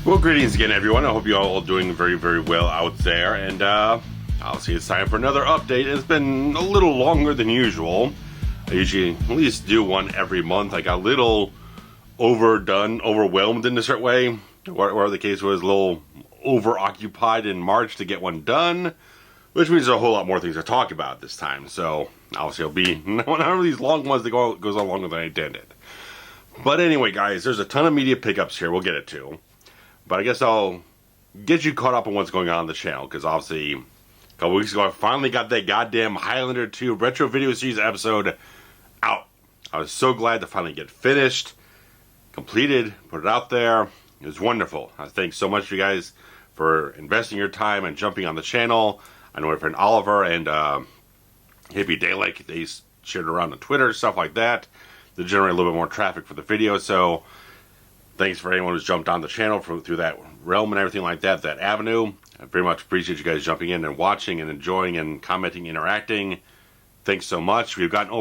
Well, greetings again, everyone. I hope you all are doing very, very well out there. And I'll see it's time for another update. It's been a little longer than usual. I usually at least do one every month. I got a little overwhelmed in a certain way. Where the case was a little over-occupied in March to get one done. Which means there's a whole lot more things to talk about this time. So, obviously it'll be one of these long ones that goes on longer than I intended. But anyway, guys, there's a ton of media pickups here. We'll get it to. But I guess I'll get you caught up on what's going on the channel, because obviously a couple weeks ago I finally got that goddamn Highlander 2 Retro Video Series episode out. I was so glad to finally get finished, completed, put it out there. It was wonderful. I thank so much you guys for investing your time and jumping on the channel. I know my friend Oliver and Hippie Daylight, they shared it around on Twitter, stuff like that, to generate a little bit more traffic for the video. So thanks for anyone who's jumped on the channel through that realm and everything like that, that avenue. I very much appreciate you guys jumping in and watching and enjoying and commenting, interacting. Thanks so much. We're up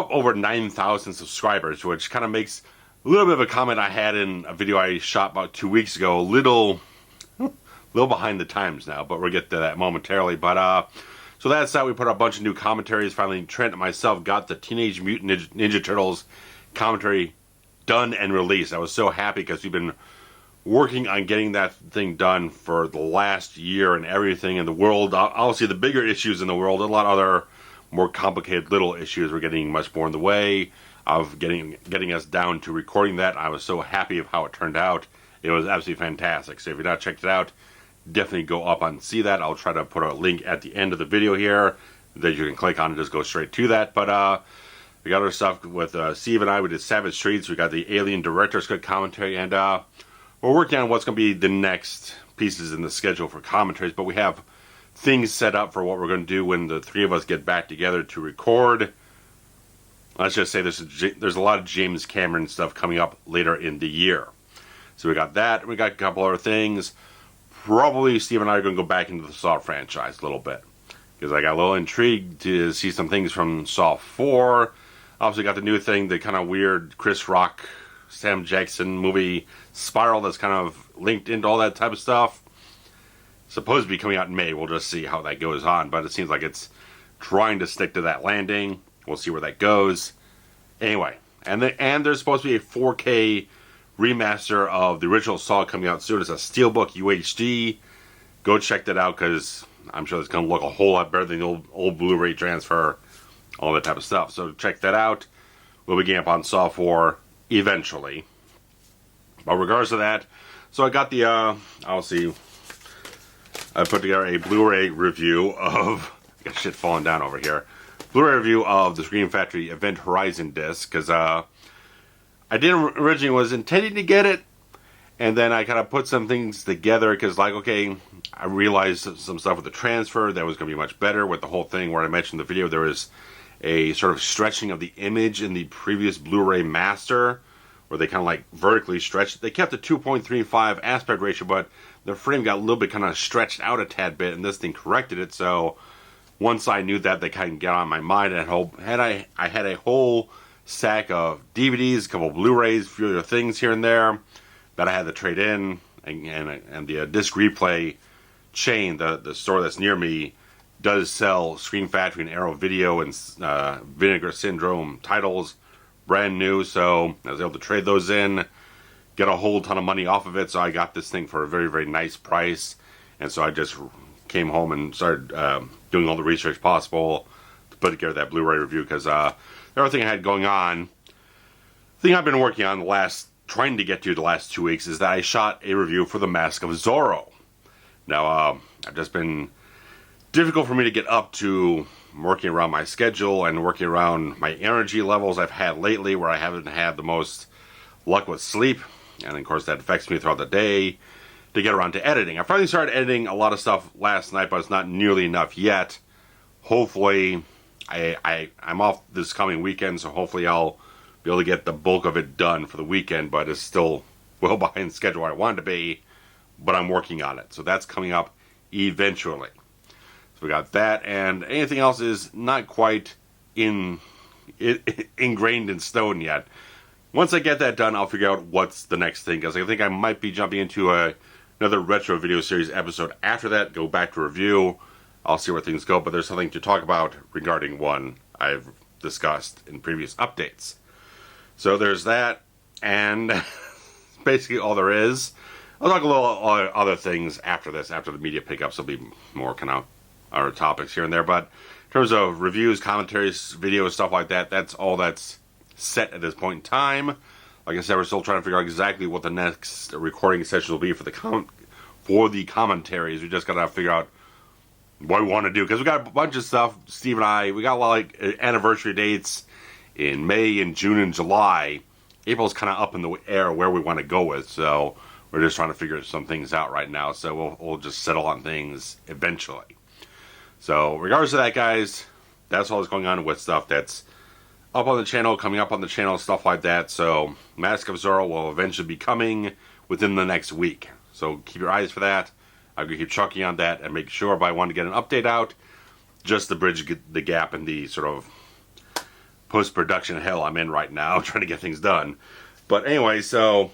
over 9,000 subscribers, which kind of makes a little bit of a comment I had in a video I shot about 2 weeks ago. A little behind the times now, but we'll get to that momentarily. But so that's how we put out a bunch of new commentaries. Finally, Trent and myself got the Teenage Mutant Ninja Turtles commentary done and released. I was so happy because we've been working on getting that thing done for the last year, and everything in the world, obviously the bigger issues in the world, a lot of other more complicated little issues were getting much more in the way of getting us down to recording that. I was so happy of how it turned out. It was absolutely fantastic. So if you've not checked it out, definitely go up and see that. I'll try to put a link at the end of the video here that you can click on and just go straight to that. But we got our stuff with Steve and I. We did Savage Streets. We got the Alien Director's Cut commentary. And we're working on what's going to be the next pieces in the schedule for commentaries. But we have things set up for what we're going to do when the three of us get back together to record. Let's just say there's a lot of James Cameron stuff coming up later in the year. So we got that. We got a couple other things. Probably Steve and I are going to go back into the Saw franchise a little bit, because I got a little intrigued to see some things from Saw 4. Obviously got the new thing, the kind of weird Chris Rock, Sam Jackson movie Spiral that's kind of linked into all that type of stuff. Supposed to be coming out in May. We'll just see how that goes on, but it seems like it's trying to stick to that landing. We'll see where that goes. Anyway, and there's supposed to be a 4K remaster of the original Saw coming out soon. It's a Steelbook UHD. Go check that out, because I'm sure it's going to look a whole lot better than the old Blu-ray transfer, all that type of stuff. So check that out. We'll be getting up on Saw 4 eventually. But regardless of that, so I got the, obviously, I put together a Blu-ray review of, I got shit falling down over here, Blu-ray review of the Scream Factory Event Horizon disc, because I didn't originally was intending to get it, and then I kind of put some things together, because like, okay, I realized some stuff with the transfer that was going to be much better with the whole thing where I mentioned in the video there was a sort of stretching of the image in the previous Blu-ray master, where they kind of like vertically stretched. They kept the 2.35 aspect ratio, but the frame got a little bit kind of stretched out a tad bit, and this thing corrected it. So once I knew that, they kind of got on my mind, and I had a whole sack of DVDs, a couple of Blu-rays, a few other things here and there that I had to trade in, and the Disc Replay chain, the store that's near me, does sell Scream Factory and Arrow Video and Vinegar Syndrome titles, brand new, so I was able to trade those in, get a whole ton of money off of it. So I got this thing for a very, very nice price, and so I just came home and started doing all the research possible to put together that Blu-ray review, because everything I had going on, the thing I've been working on trying to get to the last 2 weeks, is that I shot a review for The Mask of Zorro. Now, I've just been difficult for me to get up to working around my schedule and working around my energy levels I've had lately, where I haven't had the most luck with sleep, and of course that affects me throughout the day, to get around to editing. I finally started editing a lot of stuff last night, but it's not nearly enough yet. Hopefully, I'm off this coming weekend, so hopefully I'll be able to get the bulk of it done for the weekend, but it's still well behind schedule where I want it to be, but I'm working on it. So that's coming up eventually. So we got that, and anything else is not quite ingrained in stone yet. once I get that done, I'll figure out what's the next thing, because I think I might be jumping into another retro video series episode after that, go back to review. I'll see where things go, but there's something to talk about regarding one I've discussed in previous updates. So there's that, and basically all there is. I'll talk a little other things after this, after the media pickups. There'll be more kind of other topics here and there, but in terms of reviews, commentaries, videos, stuff like that, that's all that's set at this point in time. Like I said, we're still trying to figure out exactly what the next recording session will be for the commentaries. We just got to figure out what we want to do, because we got a bunch of stuff. Steve and I, we got a lot of anniversary dates in May and June and July. April's kind of up in the air where we want to go with, so we're just trying to figure some things out right now. So we'll just settle on things eventually. So regardless of that, guys, that's all that's going on with stuff that's up on the channel, coming up on the channel, stuff like that. So Mask of Zorro will eventually be coming within the next week. So keep your eyes for that. I'm going to keep chucking on that and make sure, but I want to get an update out just to bridge the gap in the sort of post-production hell I'm in right now, trying to get things done. But anyway, so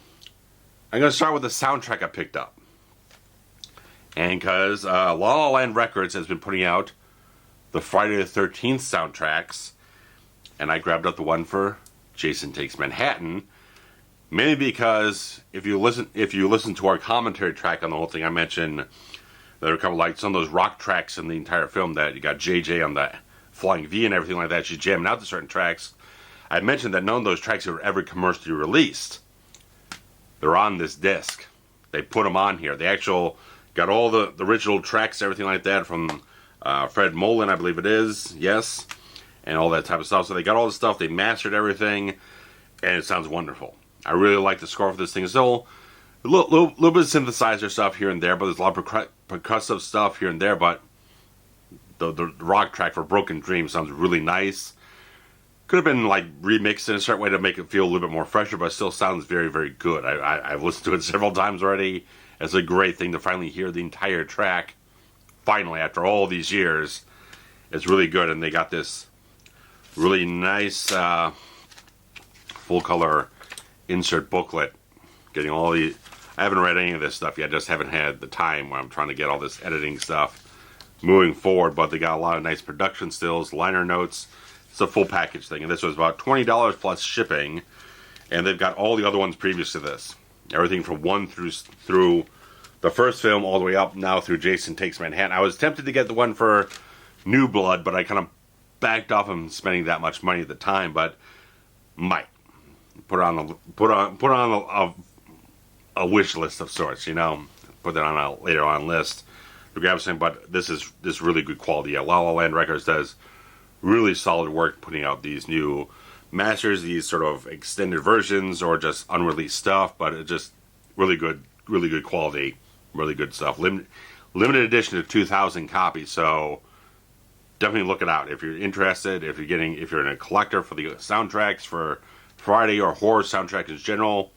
I'm going to start with the soundtrack I picked up. And because La La Land Records has been putting out the Friday the 13th soundtracks, and I grabbed up the one for Jason Takes Manhattan, mainly because if you listen to our commentary track on the whole thing, I mentioned that there are a couple, like some of those rock tracks in the entire film that you got JJ on the Flying V and everything like that. She's jamming out to certain tracks. I mentioned that none of those tracks were ever commercially released. They're on this disc. They put them on here. They actual got all the original tracks, everything like that from Fred Molin, I believe it is. Yes. And all that type of stuff. So they got all the stuff. They mastered everything. And it sounds wonderful. I really like the score for this thing. Still a little bit of synthesizer stuff here and there, but there's a lot of percussive stuff here and there. But the rock track for Broken Dream sounds really nice. Could have been like remixed in a certain way to make it feel a little bit more fresher, but it still sounds very, very good. I've listened to it several times already. It's a great thing to finally hear the entire track. Finally, after all these years, it's really good. And they got this really nice full color insert booklet. Getting all the, I haven't read any of this stuff yet. I just haven't had the time when I'm trying to get all this editing stuff moving forward. But they got a lot of nice production stills, liner notes. It's a full package thing, and this was about $20 plus shipping. And they've got all the other ones previous to this, everything from 1 through the first film all the way up now through Jason Takes Manhattan. I was tempted to get the one for New Blood, but I kind of backed off on spending that much money at the time. But might put on a wish list of sorts, you know, put that on a later on list to grab something. But this is really good quality. Yeah, La La Land Records does really solid work putting out these new masters, these sort of extended versions or just unreleased stuff. But it's just really good quality, really good stuff. Limited edition to 2,000 copies, so definitely look it out if you're interested. If you're a collector for the soundtracks for Friday or horror soundtracks in general,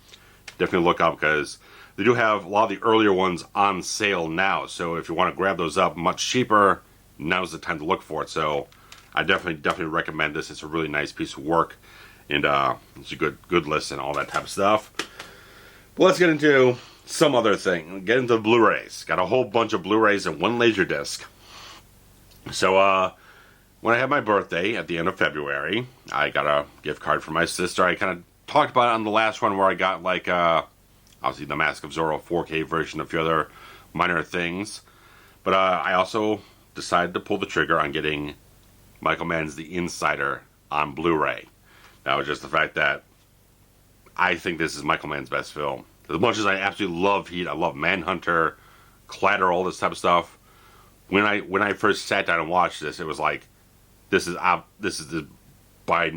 definitely look out, because they do have a lot of the earlier ones on sale now. So if you want to grab those up much cheaper, now's the time to look for it. So I definitely recommend this. It's a really nice piece of work, and it's a good list and all that type of stuff. But let's get into some other thing. Get into Blu-rays. Got a whole bunch of Blu-rays and one Laserdisc. So when I had my birthday at the end of February, I got a gift card from my sister. I kind of talked about it on the last one where I got like obviously the Mask of Zorro 4K version, a few other minor things. But I also decided to pull the trigger on getting Michael Mann's The Insider on Blu-ray. That was just the fact that I think this is Michael Mann's best film. As much as I absolutely love Heat, I love Manhunter, Clatter, all this type of stuff. When I first sat down and watched this, it was like, this is by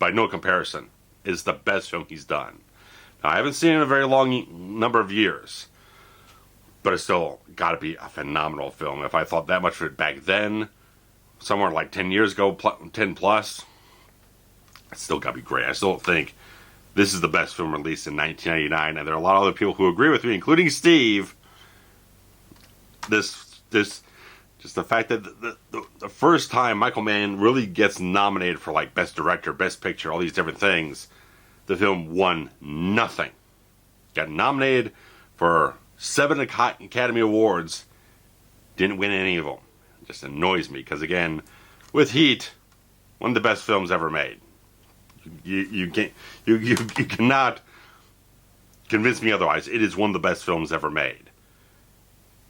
no comparison, it's the best film he's done. Now, I haven't seen it in a very long number of years, but it's still got to be a phenomenal film. If I thought that much of it back then, somewhere like 10 years ago, 10 plus, it's still got to be great. I still think this is the best film released in 1999, and there are a lot of other people who agree with me, including Steve. Just the fact that the first time Michael Mann really gets nominated for like Best Director, Best Picture, all these different things, the film won nothing. Got nominated for 7 Academy Awards, didn't win any of them. It just annoys me because, again, with Heat, one of the best films ever made. You cannot convince me otherwise. It is one of the best films ever made.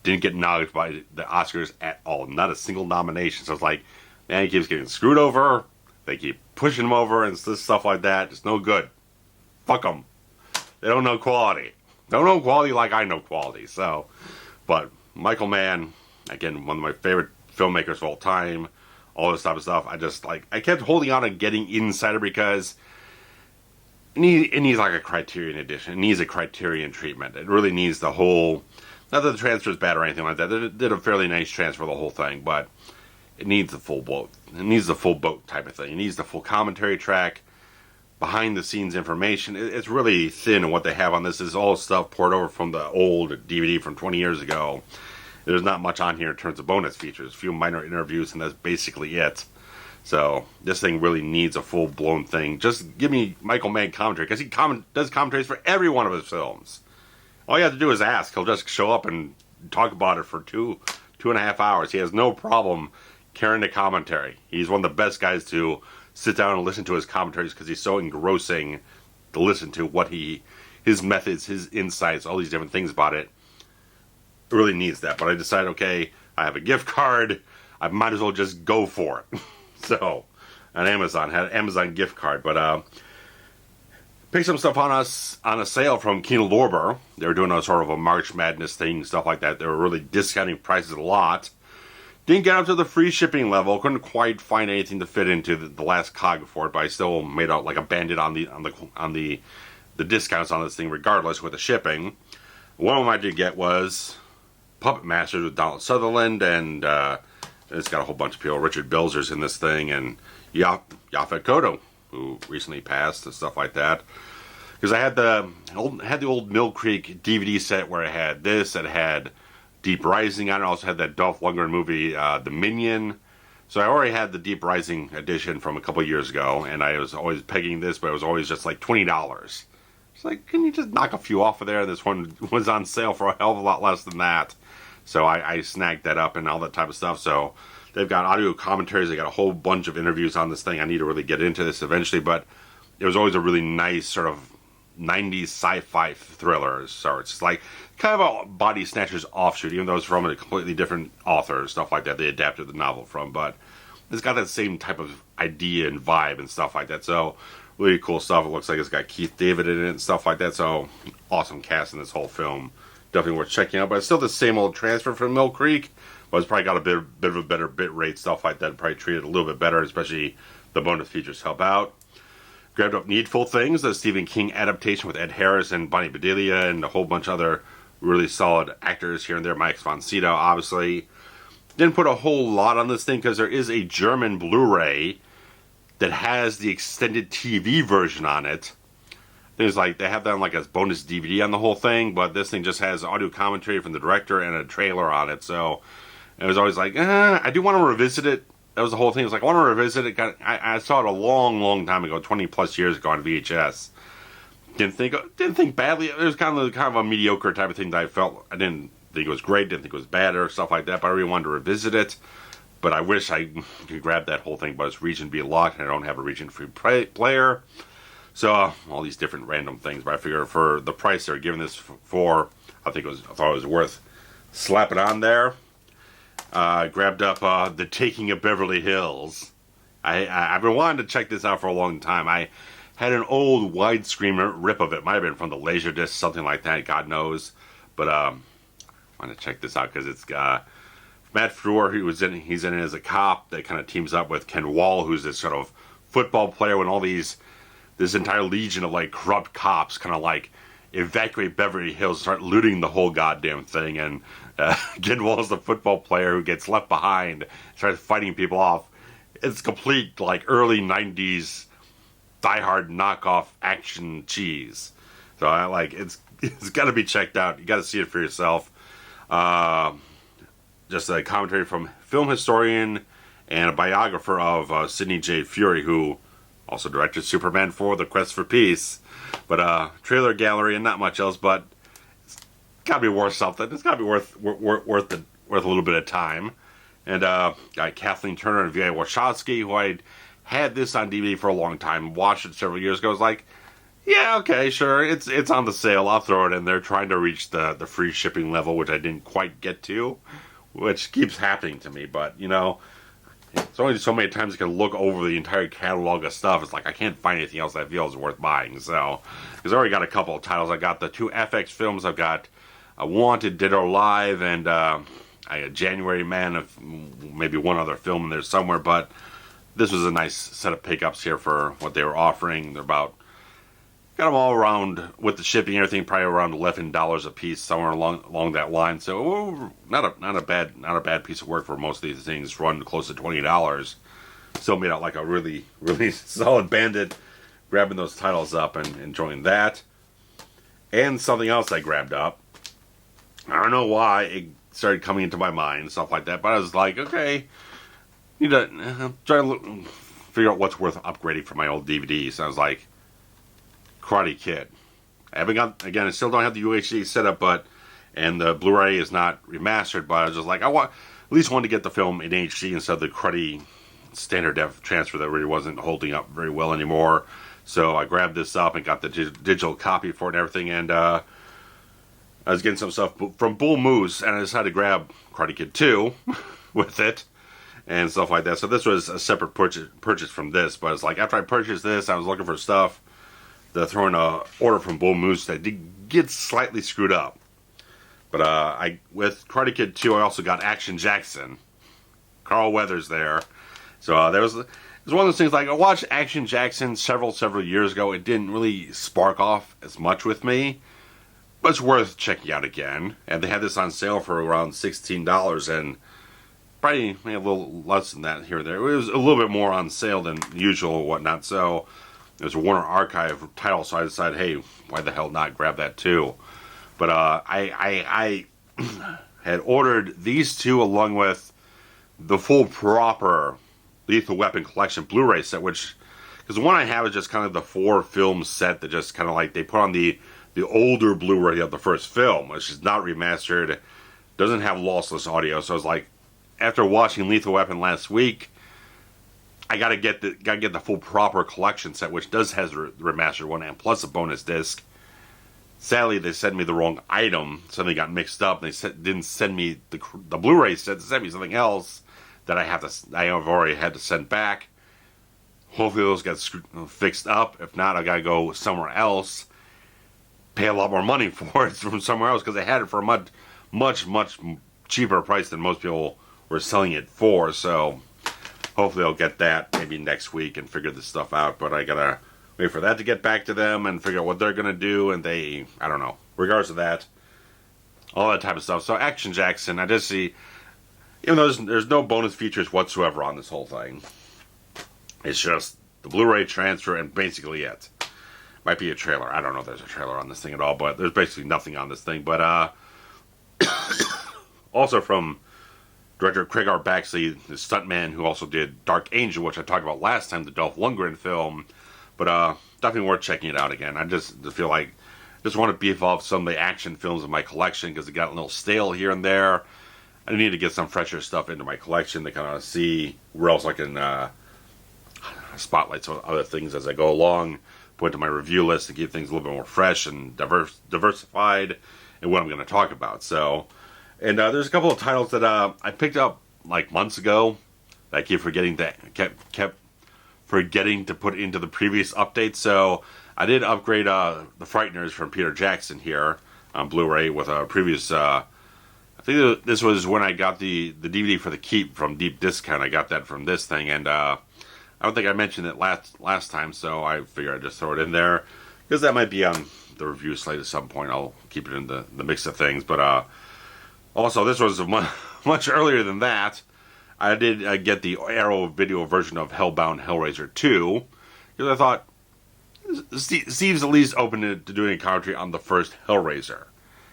Didn't get acknowledged by the Oscars at all. Not a single nomination. So it's like, man, he keeps getting screwed over. They keep pushing him over and stuff like that. It's no good. Fuck them. They don't know quality. They don't know quality like I know quality. So, but Michael Mann, again, one of my favorite filmmakers of all time. All this type of stuff. I kept holding on and getting Insider because it needs like a Criterion edition. It needs a Criterion treatment. It really needs the whole, not that the transfer is bad or anything like that. They did a fairly nice transfer of the whole thing, but it needs the full boat. It needs the full boat type of thing. It needs the full commentary track, behind the scenes information. It's really thin, and what they have on this is all stuff poured over from the old DVD from 20 years ago. There's not much on here in terms of bonus features. A few minor interviews, and that's basically it. So this thing really needs a full-blown thing. Just give me Michael Mann commentary, because he does commentaries for every one of his films. All you have to do is ask. He'll just show up and talk about it for two and a half hours. He has no problem carrying the commentary. He's one of the best guys to sit down and listen to his commentaries, because he's so engrossing to listen to what his methods, his insights, all these different things about it. It really needs that. But I decided, okay, I have a gift card. I might as well just go for it. So, on Amazon, had an Amazon gift card. But picked some stuff on a sale from Kino Lorber. They were doing a sort of a March Madness thing, stuff like that. They were really discounting prices a lot. Didn't get up to the free shipping level. Couldn't quite find anything to fit into the last cog for it. But I still made out like a bandit on the discounts on this thing, regardless with the shipping. One of them I did get was Puppet Masters with Donald Sutherland, and it's got a whole bunch of people. Richard Belzer's in this thing, and Yaphet Kotto, who recently passed, and stuff like that. Because I had the old Mill Creek DVD set where it had this, it had Deep Rising on it. I also had that Dolph Lundgren movie, The Minion. So I already had the Deep Rising edition from a couple years ago, and I was always pegging this, but it was always just like $20. It's like, can you just knock a few off of there? This one was on sale for a hell of a lot less than that. So I snagged that up and all that type of stuff. So they've got audio commentaries. They got a whole bunch of interviews on this thing. I need to really get into this eventually, but it was always a really nice sort of 90s sci-fi thriller. So it's like kind of a Body Snatchers offshoot, even though it's from a completely different author and stuff like that. They adapted the novel from, but it's got that same type of idea and vibe and stuff like that. So really cool stuff. It looks like it's got Keith David in it and stuff like that. So awesome cast in this whole film. Definitely worth checking out. But it's still the same old transfer from Mill Creek. But it's probably got a bit of a better bit rate, stuff like that. Probably treated a little bit better, especially the bonus features help out. Grabbed up Needful Things, the Stephen King adaptation with Ed Harris and Bonnie Bedelia and a whole bunch of other really solid actors here and there. Mike von Sydow, obviously. Didn't put a whole lot on this thing because there is a German Blu-ray that has the extended TV version on it. There's like, they have that on like a bonus DVD on the whole thing, but this thing just has audio commentary from the director and a trailer on it. So it was always like, I do want to revisit it. That was the whole thing. It was like, I want to revisit it. I saw it a long, long time ago, 20 plus years ago on VHS. Didn't think badly. It was kind of a mediocre type of thing that I felt. I didn't think it was great. Didn't think it was bad or stuff like that. But I really wanted to revisit it. But I wish I could grab that whole thing, but it's region be locked, and I don't have a region-free player. So all these different random things. But I figure for the price they're giving this for, I thought it was worth slapping on there. Grabbed up The Taking of Beverly Hills. I've been wanting to check this out for a long time. I had an old widescreen rip of it. Might have been from the Laserdisc, something like that. God knows. But I want to check this out because it's Matt Frewer, he's in it as a cop that kind of teams up with Ken Wall, who's this sort of football player, when this entire legion of like corrupt cops kind of like evacuate Beverly Hills, start looting the whole goddamn thing, and Ken Wall's the football player who gets left behind, starts fighting people off. It's complete like early 90s Die Hard knockoff action cheese. So I like it's got to be checked out. You got to see it for yourself. Just a commentary from film historian and a biographer of Sidney J. Furie, who Also directed Superman 4, The Quest for Peace. But trailer gallery and not much else, but it's gotta be worth something. It's gotta be worth a little bit of time. And got Kathleen Turner and V.I. Wachowski, who I had this on DVD for a long time, watched it several years ago. I was like, yeah, okay, sure, it's on the sale, I'll throw it in there, trying to reach the free shipping level, which I didn't quite get to, which keeps happening to me. But, you know, it's only so many times I can look over the entire catalog of stuff. It's like I can't find anything else that I feel is worth buying. So, because I already got a couple of titles. I got the 2 FX films. I've got Wanted, Dead or Alive, and I got January Man, of maybe one other film in there somewhere. But this was a nice set of pickups here for what they were offering. They're about, got them all around with the shipping and everything, probably around $11 a piece, somewhere along that line. So not a bad piece of work for most of these things. Run close to $20. Still made out like a really solid bandit. Grabbing those titles up and enjoying that. And something else I grabbed up. I don't know why it started coming into my mind, stuff like that. But I was like, okay, need to try to figure out what's worth upgrading for my old DVDs. So I was like, Karate Kid. I haven't got, again, I still don't have the UHD set up, and the Blu-ray is not remastered, but I was just like, at least wanted to get the film in HD instead of the cruddy standard def transfer that really wasn't holding up very well anymore. So I grabbed this up and got the digital copy for it and everything, and I was getting some stuff from Bull Moose, and I decided to grab Karate Kid 2 with it and stuff like that. So this was a separate purchase from this, but it's like after I purchased this, I was looking for stuff to throw in an order from Bull Moose that did get slightly screwed up. But with Karate Kid 2, I also got Action Jackson. Carl Weathers there. So it was one of those things, like I watched Action Jackson several years ago. It didn't really spark off as much with me, but it's worth checking out again. And they had this on sale for around $16, and probably a little less than that here or there. It was a little bit more on sale than usual or whatnot. So it was a Warner Archive title, so I decided, hey, why the hell not grab that too? But I had ordered these two along with the full proper Lethal Weapon Collection Blu-ray set, because the one I have is just kind of the 4-film set that just kind of like they put on the older Blu-ray of the first film, which is not remastered, doesn't have lossless audio. So I was like, after watching Lethal Weapon last week, I gotta get the full proper collection set, which does has the remastered one and plus a bonus disc. Sadly, they sent me the wrong item. Something got mixed up. They didn't send me the Blu-ray set. They sent me something else that I have already had to send back. Hopefully those get fixed up. If not, I gotta go somewhere else, pay a lot more money for it from somewhere else, because I had it for a much cheaper price than most people were selling it for. So hopefully I'll get that maybe next week and figure this stuff out. But I gotta wait for that to get back to them and figure out what they're gonna do. And I don't know. Regardless of that, all that type of stuff. So Action Jackson, I just see, even though there's no bonus features whatsoever on this whole thing, it's just the Blu-ray transfer and basically it. Might be a trailer. I don't know if there's a trailer on this thing at all, but there's basically nothing on this thing. But also from director Craig R. Baxley, the stuntman who also did Dark Angel, which I talked about last time, the Dolph Lundgren film. But definitely worth checking it out again. I just feel like I just want to beef off some of the action films in my collection because it got a little stale here and there. I need to get some fresher stuff into my collection to kind of see where else I can spotlight some other things as I go along, put to my review list to keep things a little bit more fresh and diversified in what I'm going to talk about. So, and there's a couple of titles that I picked up like months ago that I keep forgetting kept forgetting to put into the previous update. So I did upgrade The Frighteners from Peter Jackson here on Blu-ray with a previous. I think this was when I got the DVD for the Keep from Deep Discount. I got that from this thing, and I don't think I mentioned it last time, so I figured I'd just throw it in there because that might be on the review slate at some point. I'll keep it in the mix of things. But also, this was much earlier than that. I did get the Arrow video version of Hellbound Hellraiser 2 because I thought Steve's at least open to doing a commentary on the first Hellraiser.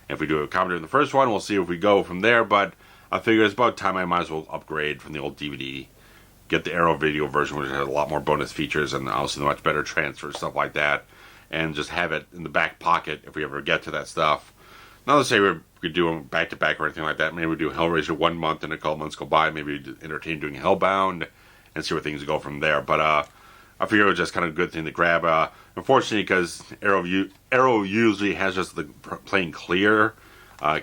If we do a commentary on the first one, we'll see if we go from there. But I figure it's about time I might as well upgrade from the old DVD get the Arrow video version, which has a lot more bonus features and obviously much better transfer, stuff like that, and just have it in the back pocket if we ever get to that stuff. Not to say we could do them back to back or anything like that. Maybe we do Hellraiser 1 month and a couple months go by. Maybe we entertain doing Hellbound and see where things go from there. But I figure it was just kind of a good thing to grab. Unfortunately, because Arrow usually has just the plain clear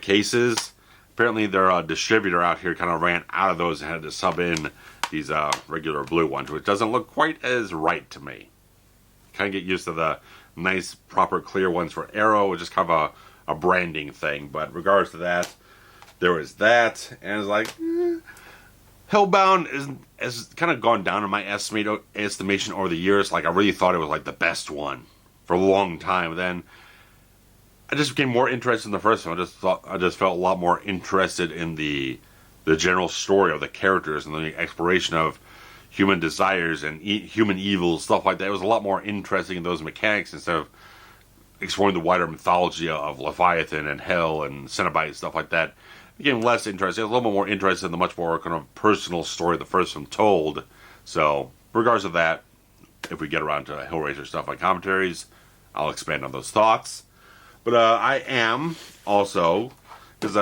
cases. Apparently, their distributor out here kind of ran out of those and had to sub in these regular blue ones, which doesn't look quite as right to me. Kind of get used to the nice, proper, clear ones for Arrow, which is kind of a branding thing. But in regards to that, there was that, and it's like, Hellbound has kind of gone down in my estimation over the years. Like, I really thought it was like the best one for a long time. Then I just became more interested in the first one. I just felt a lot more interested in the general story of the characters and the exploration of human desires and human evils, stuff like that. It was a lot more interesting in those mechanics instead of exploring the wider mythology of Leviathan and Hell and Cenobite and stuff like that. It became less interesting. I was a little bit more interested in the much more kind of personal story the first one told. So, regardless of that, if we get around to Hellraiser stuff like commentaries, I'll expand on those thoughts. But I am also, because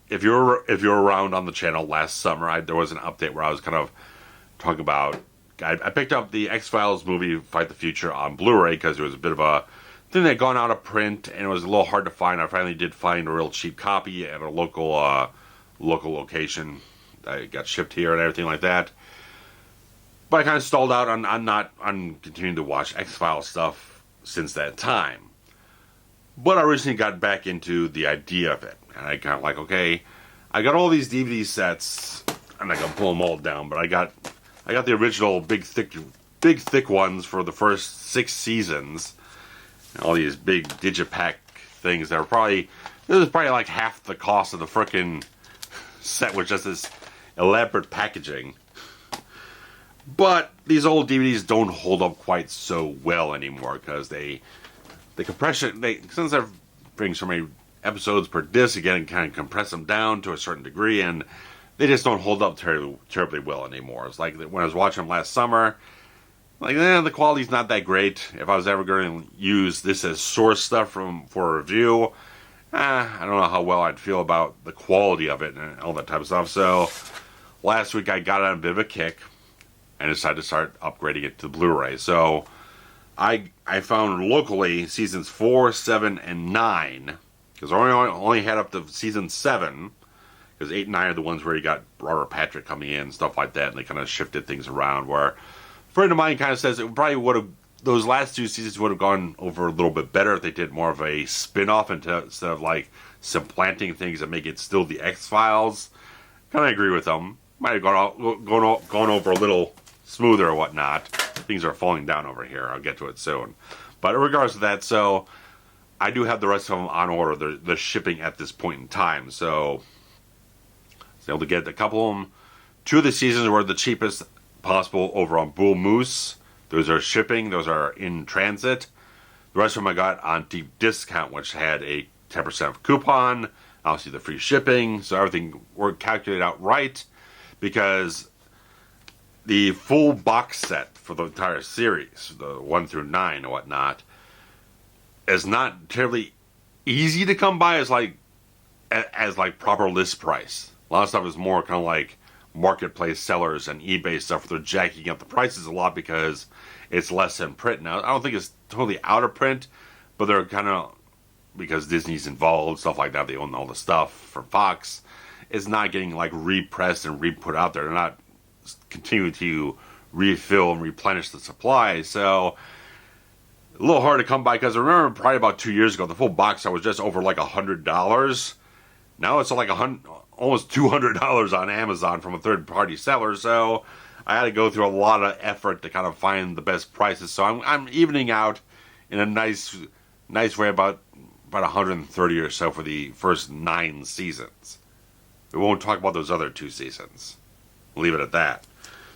if you're around on the channel last summer, there was an update where I was kind of talking about. I picked up the X-Files movie Fight the Future on Blu-ray because it was a bit of a thing that had gone out of print and it was a little hard to find. I finally did find a real cheap copy at a local location. I got shipped here and everything like that. But I kind of stalled out on continuing to watch X-Files stuff since that time. But I recently got back into the idea of it. And I kind of like, okay, I got all these DVD sets. I'm not going to pull them all down, but I got the original big thick ones for the first 6 seasons. All these big digipack things that are this is probably like half the cost of the frickin' set with just this elaborate packaging. But these old DVDs don't hold up quite so well anymore because the compression, since they're bringing so many episodes per disc, again, kind of compress them down to a certain degree, and they just don't hold up terribly well anymore. It's like when I was watching them last summer, like, the quality's not that great. If I was ever going to use this as source stuff for a review, I don't know how well I'd feel about the quality of it and all that type of stuff. So last week I got on a bit of a kick and decided to start upgrading it to Blu-ray. So I found locally seasons 4, 7, and 9, because I only had up to season 7, because 8 and 9 are the ones where you got Robert Patrick coming in, stuff like that, and they kind of shifted things around, where a friend of mine kind of says it probably would have, those last 2 seasons would have gone over a little bit better if they did more of a spin-off instead of like supplanting things that make it still the X-Files. Kind of agree with them. Might have gone over a little smoother or whatnot. Things are falling down over here. I'll get to it soon. But in regards to that, so I do have the rest of them on order. The shipping at this point in time. So I was able to get a couple of them. 2 of the seasons were the cheapest possible over on Bull Moose. Those are shipping. Those are in transit. The rest of them I got on deep discount, which had a 10% coupon. Obviously the free shipping. So everything worked calculated out right, because the full box set for the entire series, the 1 through 9 and whatnot, is not terribly easy to come by as proper list price. A lot of stuff is more kind of like marketplace sellers and eBay stuff where they're jacking up the prices a lot because it's less in print. Now, I don't think it's totally out of print, but they're kind of, because Disney's involved, stuff like that, they own all the stuff from Fox, it's not getting like repressed and re-put out there. They're not continuing to refill and replenish the supply. So a little hard to come by, because I remember probably about 2 years ago, the full box set was just over like $100. Now it's like almost $200 on Amazon from a third-party seller. So I had to go through a lot of effort to kind of find the best prices. So I'm evening out in a nice way about 130 or so for the first 9 seasons. We won't talk about those other 2 seasons. Leave it at that.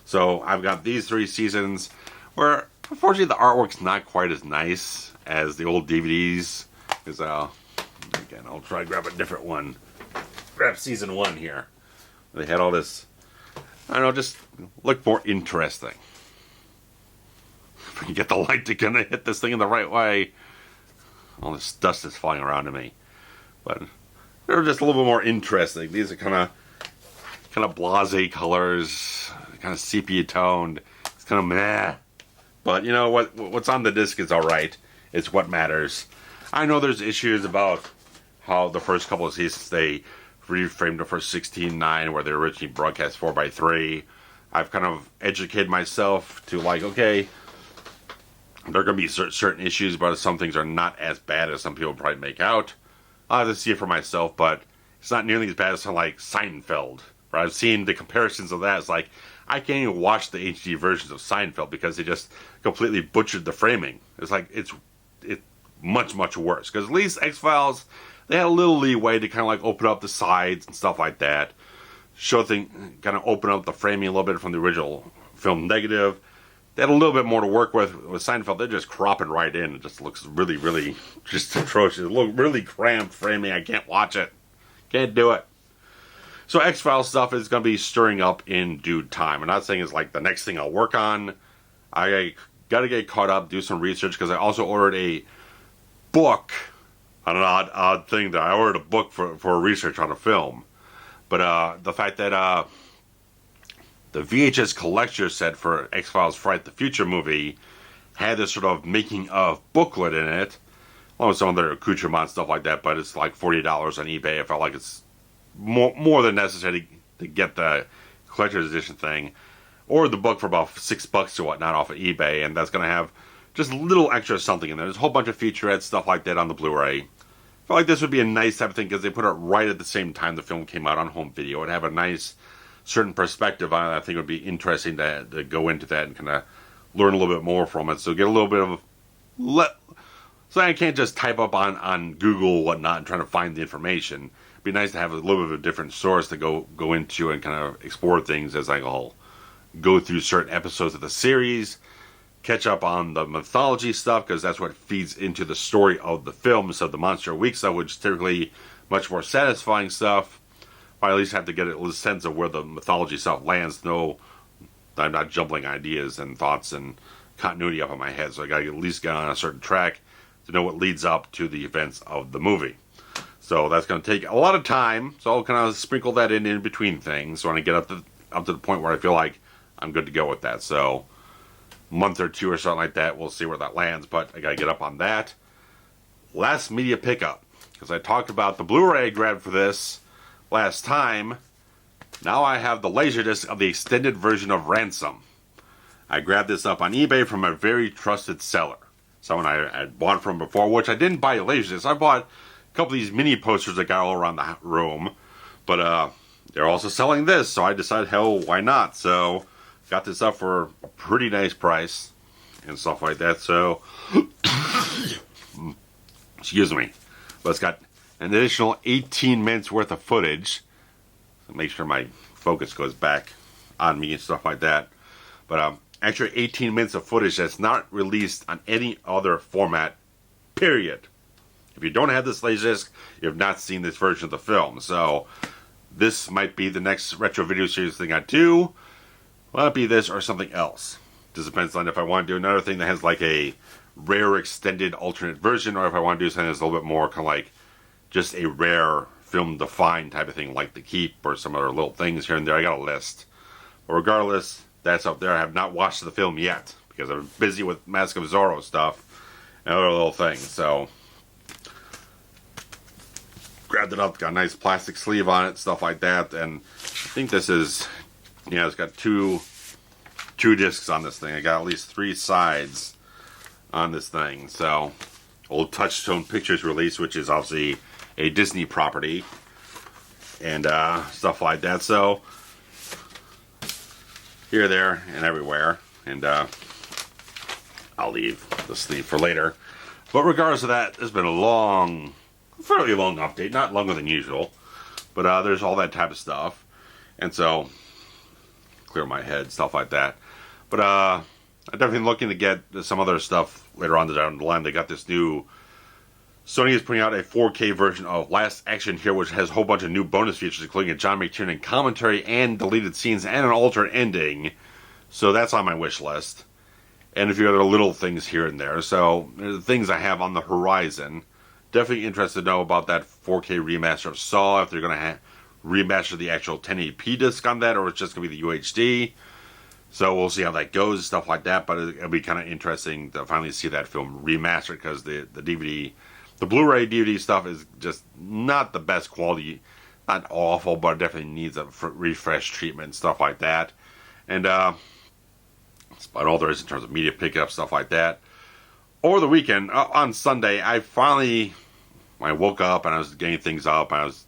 So I've got these 3 seasons where, unfortunately, the artwork's not quite as nice as the old DVDs. Because, again, I'll try to grab a different one. Grab season 1 here. They had all this I don't know, just look more interesting. If I can get the light to kind of hit this thing in the right way. All this dust is falling around me. But they're just a little bit more interesting. These are kind of blasé colors, kind of sepia toned. It's kind of meh. But you know what's on the disc is alright. It's what matters. I know there's issues about how the first couple of seasons they reframed it for 16:9 where they originally broadcast 4:3. I've kind of educated myself to like, okay, there are going to be certain issues, but some things are not as bad as some people probably make out. I'll have to see it for myself, but it's not nearly as bad as something like Seinfeld. Where I've seen the comparisons of that. It's like, I can't even watch the HD versions of Seinfeld because they just completely butchered the framing. It's like, it's much, much worse. Because at least X-Files, they had a little leeway to kind of like open up the sides and stuff like that. Kind of open up the framing a little bit from the original film negative. They had a little bit more to work with Seinfeld. They're just cropping right in. It just looks really, really just atrocious. It looks really cramped framing. I can't watch it. Can't do it. So X-Files stuff is going to be stirring up in due time. I'm not saying it's like the next thing I'll work on. I got to get caught up, do some research, because I also ordered a book. An odd thing that I ordered a book for research on a film. But the fact that the VHS collector set for X-Files Fright the Future movie had this sort of making of booklet in it, along with some other accoutrements, stuff like that, but it's like $40 on eBay. I felt like it's more than necessary to get the collector's edition thing. Or the book for about $6 or whatnot off of eBay, and that's going to have just a little extra something in there. There's a whole bunch of featurettes, stuff like that on the Blu-ray. I felt like this would be a nice type of thing because they put it right at the same time the film came out on home video. It'd have a nice certain perspective on it. I think it would be interesting to go into that and kind of learn a little bit more from it. So get a little bit of so I can't just type up on Google or whatnot and trying to find the information. It'd be nice to have a little bit of a different source to go into and kind of explore things as I go through certain episodes of the series, catch up on the mythology stuff because that's what feeds into the story of the film. So the Monster of the Week stuff, which is typically much more satisfying stuff. I at least have to get a sense of where the mythology stuff lands. No, I'm not jumbling ideas and thoughts and continuity up in my head. So I got to at least get on a certain track to know what leads up to the events of the movie. So that's going to take a lot of time. So I'll kind of sprinkle that in between things. So when I get up to the point where I feel like I'm good to go with that. So a month or two or something like that. We'll see where that lands. But I got to get up on that. Last media pickup. Because I talked about the Blu-ray I grabbed for this last time. Now I have the Laserdisc of the extended version of Ransom. I grabbed this up on eBay from a very trusted seller. Someone I had bought from before, which I didn't buy a Laserdisc. I bought a couple of these mini posters that got all around the room. But they're also selling this, so I decided, hell, why not? So got this up for a pretty nice price and stuff like that. So, excuse me. But it's got an additional 18 minutes worth of footage. So make sure my focus goes back on me and stuff like that. But extra 18 minutes of footage that's not released on any other format, period. If you don't have this Laserdisc, you have not seen this version of the film. So this might be the next retro video series thing I do. Well, it be this or something else. Just depends on if I want to do another thing that has like a rare extended alternate version, or if I want to do something that's a little bit more kind of like just a rare film defined type of thing, like The Keep or some other little things here and there. I got a list. But regardless, that's up there. I have not watched the film yet because I'm busy with Mask of Zorro stuff and other little things. So grabbed it up, got a nice plastic sleeve on it, stuff like that. And I think this is, yeah, it's got two discs on this thing. I got at least 3 sides on this thing. So old Touchstone Pictures release, which is obviously a Disney property and stuff like that. So here, there, and everywhere. And I'll leave the sleeve for later. But regardless of that, it's been a fairly long update. Not longer than usual. But there's all that type of stuff. And so, clear my head, stuff like that. But I'm definitely looking to get some other stuff later on down the line. They got this new Sony is putting out a 4K version of Last Action Hero, which has a whole bunch of new bonus features, including a John McTiernan commentary and deleted scenes and an alternate ending. So that's on my wish list. And a few other little things here and there. So there's things I have on the horizon. Definitely interested to know about that 4K remaster of Saw, if they're going to remaster the actual 1080p disc on that, or it's just going to be the UHD. So we'll see how that goes, stuff like that. But it'll be kind of interesting to finally see that film remastered, because the DVD, the Blu-ray DVD stuff is just not the best quality. Not awful, but it definitely needs a refresh treatment, stuff like that. And that's about all there is in terms of media pickup, stuff like that. Over the weekend, on Sunday, I woke up and I was getting things up. And I was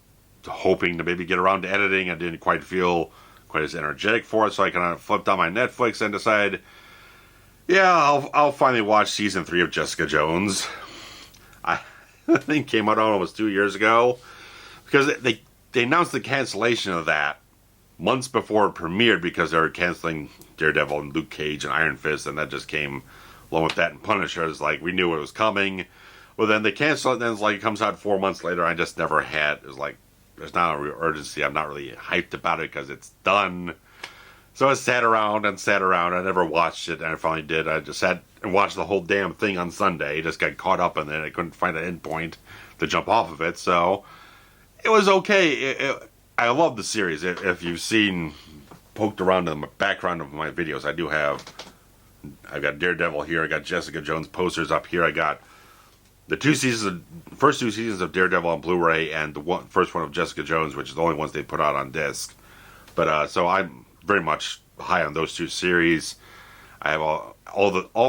hoping to maybe get around to editing. I didn't quite feel quite as energetic for it, so I kind of flipped on my Netflix and decided, yeah, I'll finally watch season 3 of Jessica Jones. I think came out almost 2 years ago, because they announced the cancellation of that months before it premiered, because they were canceling Daredevil and Luke Cage and Iron Fist, and that just came along with that and Punisher. It's like, we knew it was coming. Well, then they cancel it, and then it's like it comes out 4 months later. I just never had. It was like, there's not a real urgency. I'm not really hyped about it because it's done. So I sat around. I never watched it, and I finally did. I just sat and watched the whole damn thing on Sunday. Just got caught up in it. I couldn't find an end point to jump off of it. So it was okay. I love the series. If you've seen, poked around in the background of my videos, I've got Daredevil here. I got Jessica Jones posters up here. I got the first 2 seasons of Daredevil on Blu-ray, and the first one of Jessica Jones, which is the only ones they put out on disc. But so I'm very much high on those 2 series. I have all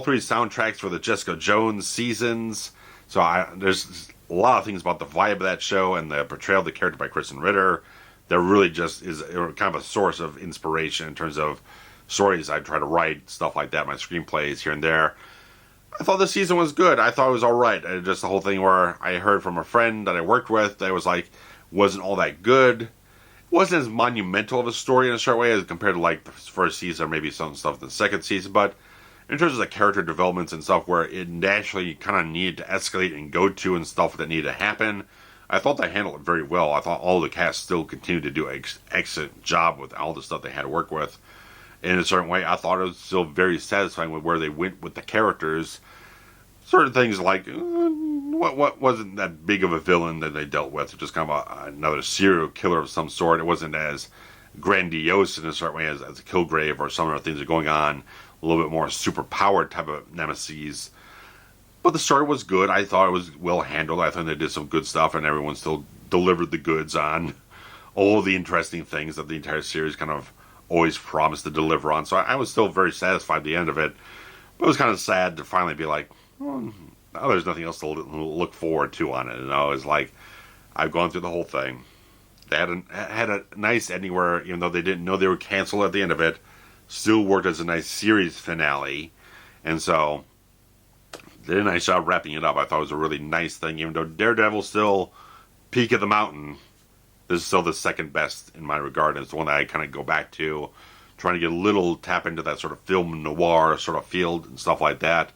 3 soundtracks for the Jessica Jones seasons. So there's a lot of things about the vibe of that show and the portrayal of the character by Kristen Ritter that really just is kind of a source of inspiration in terms of stories I try to write, stuff like that, my screenplays here and there. I thought the season was good. I thought it was alright. Just the whole thing where I heard from a friend that I worked with that was like, wasn't all that good. It wasn't as monumental of a story in a certain way as compared to like the first season, or maybe some stuff in the second season. But in terms of the character developments and stuff where it naturally kind of needed to escalate and go to and stuff that needed to happen, I thought they handled it very well. I thought all the cast still continued to do an excellent job with all the stuff they had to work with. In a certain way, I thought it was still very satisfying with where they went with the characters. Certain things like, what wasn't that big of a villain that they dealt with. Just kind of another serial killer of some sort. It wasn't as grandiose in a certain way as a Kilgrave or some other things that are going on. A little bit more super-powered type of nemesis. But the story was good. I thought it was well handled. I thought they did some good stuff, and everyone still delivered the goods on all the interesting things that the entire series kind of always promised to deliver on. So I was still very satisfied at the end of it. But it was kind of sad to finally be like, well, now there's nothing else to look forward to on it. You know, it's like, I've gone through the whole thing. They had a nice ending where, even though they didn't know they were canceled at the end of it, still worked as a nice series finale. And so they did a nice job wrapping it up. I thought it was a really nice thing. Even though Daredevil's still peak of the mountain, this is still the second best in my regard. And it's the one that I kind of go back to, trying to get a little tap into that sort of film noir sort of field and stuff like that.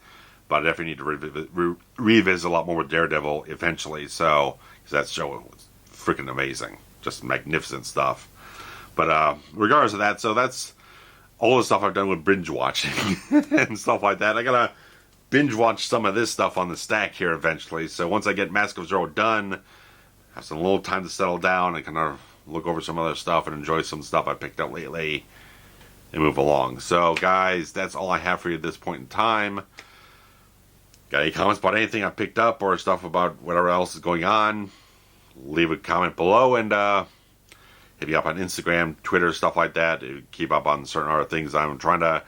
But I definitely need to revisit a lot more with Daredevil eventually. So, because that show was freaking amazing. Just magnificent stuff. But regardless of that, so that's all the stuff I've done with binge watching and stuff like that. I gotta binge watch some of this stuff on the stack here eventually. So once I get Mask of Zorro done, have some little time to settle down and kind of look over some other stuff and enjoy some stuff I picked up lately and move along. So guys, that's all I have for you at this point in time. Got any comments about anything I picked up or stuff about whatever else is going on? Leave a comment below, and hit me up on Instagram, Twitter, stuff like that. Keep up on certain other things I'm trying to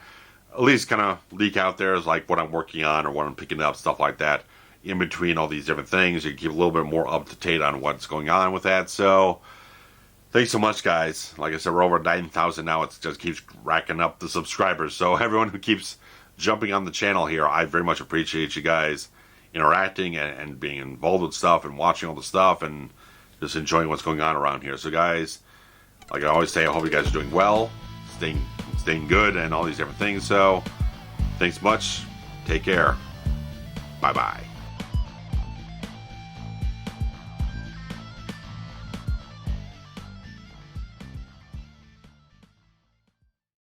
at least kind of leak out there, is like what I'm working on or what I'm picking up, stuff like that. In between all these different things, you can keep a little bit more up to date on what's going on with that. So thanks so much, guys. Like I said, we're over 9,000 now. It just keeps racking up the subscribers. So everyone who keeps jumping on the channel here, I very much appreciate you guys interacting and being involved with stuff and watching all the stuff and just enjoying what's going on around here. So guys, like I always say, I hope you guys are doing well, staying good, and all these different things. So thanks much. Take care. Bye bye.